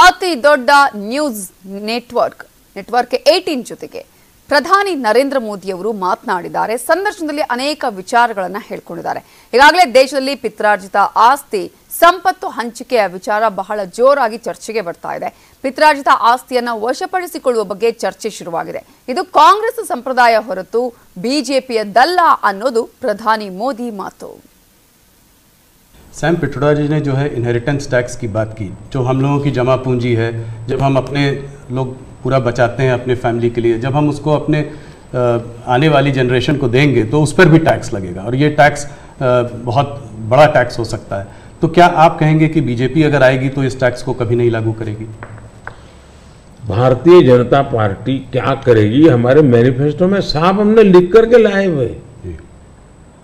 ಅತಿ ದೊಡ್ಡ news network 18 ಜೊತೆಗೆ ಪ್ರಧಾನಿ ನರೇಂದ್ರ ಮೋದಿ ಅವರು ಮಾತನಾಡಿದ್ದಾರೆ. ಸಂದರ್ಶನದಲ್ಲಿ ಅನೇಕ ವಿಚಾರಗಳನ್ನು ಹೇಳಿಕೊಂಡಿದ್ದಾರೆ. ಈಗಾಗಲೇ ದೇಶದಲ್ಲಿ ಪಿತ್ರಾರ್ಜಿತ ಆಸ್ತಿ ಸಂಪತ್ತು ಹಂಚಿಕೆಯ ವಿಚಾರ ಬಹಳ ಜೋರಾಗಿ ಚರ್ಚೆಗೆ ಬರ್ತಾ ಇದೆ. ಪಿತ್ರಾರ್ಜಿತ ಆಸ್ತಿಯನ್ನು ವಶಪಡಿಸಿಕೊಳ್ಳುವ ಬಗ್ಗೆ ಚರ್ಚೆ ಶುರುವಾಗಿದೆ. ಇದು ಕಾಂಗ್ರೆಸ್ ಸಂಪ್ರದಾಯ ಹೊರತು ಬಿಜೆಪಿಯದ್ದಲ್ಲ ಅನ್ನೋದು ಪ್ರಧಾನಿ ಮೋದಿ ಮಾತು. सैम पिट्रोडा जी ने जो है इनहेरिटेंस टैक्स की बात की, जो हम लोगों की जमा पूंजी है, जब हम अपने लोग पूरा बचाते हैं अपने फैमिली के लिए, जब हम उसको अपने आने वाली जनरेशन को देंगे तो उस पर भी टैक्स लगेगा और ये टैक्स बहुत बड़ा टैक्स हो सकता है. तो क्या आप कहेंगे कि बीजेपी अगर आएगी तो इस टैक्स को कभी नहीं लागू करेगी? भारतीय जनता पार्टी क्या करेगी हमारे मैनिफेस्टो में साफ हमने लिख करके लाए हुए.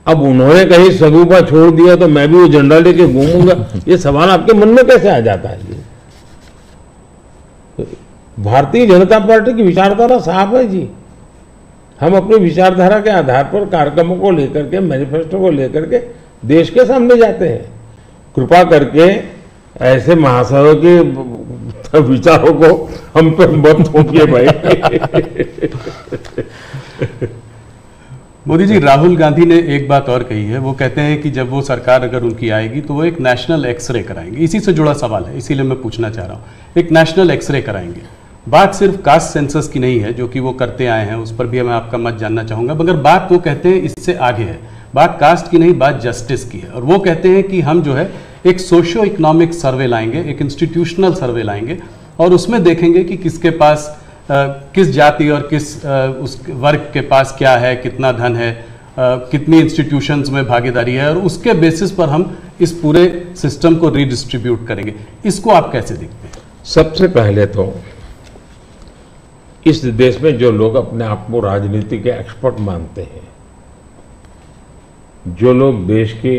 अब उन्होंने कहीं सगुफा छोड़ दिया तो मैं भी वो झंडा लेके घूमूंगा, ये सवाल आपके मन में कैसे आ जाता है? जी, भारतीय जनता पार्टी की विचारधारा साफ है जी. हम अपनी विचारधारा के आधार पर कार्यक्रमों को लेकर के, मैनिफेस्टो को लेकर के देश के सामने जाते हैं. कृपा करके ऐसे महाशयों के विचारों को हम पे मत थोपिए भाई. मोदी जी, राहुल गांधी ने एक बात और कही है. वो कहते हैं कि जब वो सरकार अगर उनकी आएगी तो वो एक नेशनल एक्सरे कराएंगे. इसी से जुड़ा सवाल है, इसीलिए मैं पूछना चाह रहा हूँ. एक नेशनल एक्सरे कराएंगे. बात सिर्फ कास्ट सेंसस की नहीं है जो कि वो करते आए हैं, उस पर भी मैं आपका मत जानना चाहूँगा. मगर बात वो कहते हैं इससे आगे है. बात कास्ट की नहीं, बात जस्टिस की है. और वो कहते हैं कि हम जो है एक सोशियो इकोनॉमिक सर्वे लाएंगे, एक इंस्टीट्यूशनल सर्वे लाएंगे और उसमें देखेंगे कि किसके पास किस जाति और किस उस वर्ग के पास क्या है, कितना धन है, कितनी इंस्टीट्यूशंस में भागीदारी है, और उसके बेसिस पर हम इस पूरे सिस्टम को रीडिस्ट्रीब्यूट करेंगे. इसको आप कैसे देखते हैं? सबसे पहले तो इस देश में जो लोग अपने आप को राजनीति के एक्सपर्ट मानते हैं, जो लोग देश के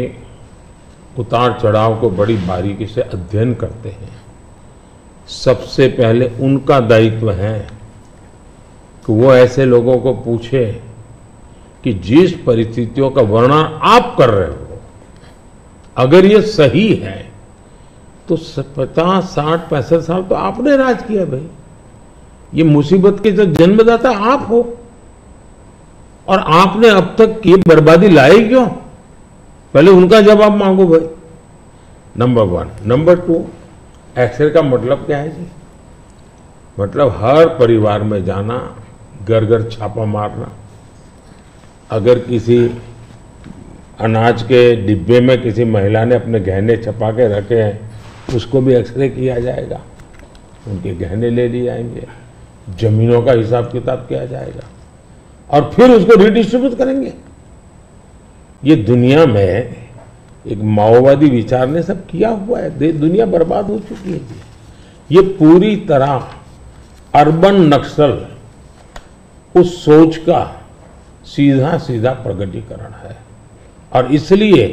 उतार चढ़ाव को बड़ी बारीकी से अध्ययन करते हैं, सबसे पहले उनका दायित्व है कि वो ऐसे लोगों को पूछे कि जिस परिस्थितियों का वर्णन आप कर रहे हो, अगर ये सही है तो 50, 60, 65 साल तो आपने राज किया भाई. ये मुसीबत के जो जन्मदाता आप हो और आपने अब तक ये बर्बादी लाई क्यों? पहले उनका जवाब मांगो भाई. नंबर 1. नंबर 2, एक्सरे का मतलब क्या है जी? मतलब हर परिवार में जाना, घर घर छापा मारना. अगर किसी अनाज के डिब्बे में किसी महिला ने अपने गहने छपा के रखे हैं, उसको भी एक्सरे किया जाएगा. उनके गहने ले लिए जाएंगे, जमीनों का हिसाब किताब किया जाएगा और फिर उसको रिडिस्ट्रीब्यूट करेंगे. ये दुनिया में एक माओवादी विचार ने सब किया हुआ है. दुनिया बर्बाद हो चुकी है जी. ये पूरी तरह अर्बन नक्सल उस सोच का सीधा सीधा प्रगटीकरण है. और इसलिए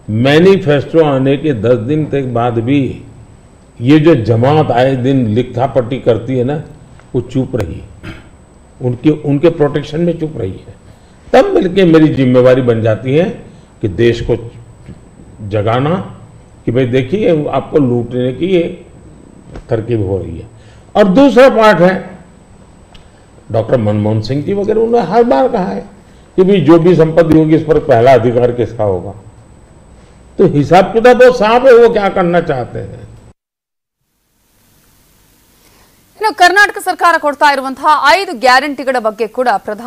मैनिफेस्टो आने के 10 दिन तक बाद भी ये जो जमात आए दिन लिखापट्टी करती है ना, वो चुप रही, उनके प्रोटेक्शन में चुप रही है. तब मिलके मेरी जिम्मेवारी बन जाती है कि देश को जगाना कि भाई देखिए आपको लूटने की ये तरकीब हो रही है. और दूसरा पार्ट है, डॉक्टर मनमोहन सिंह जी वगैरह उन्होंने हर बार कहा है कि भाई जो भी संपत्ति होगी इस पर पहला अधिकार किसका होगा. तो हिसाब किताब बहुत साफ है, वो क्या करना चाहते हैं. ಇನ್ನು ಕರ್ನಾಟಕ ಸರ್ಕಾರ ಕೊಡ್ತಾ ಇರುವಂತಹ 5 ಗ್ಯಾರಂಟಿಗಳ ಬಗ್ಗೆ ಕೂಡ ಪ್ರಧಾನಿ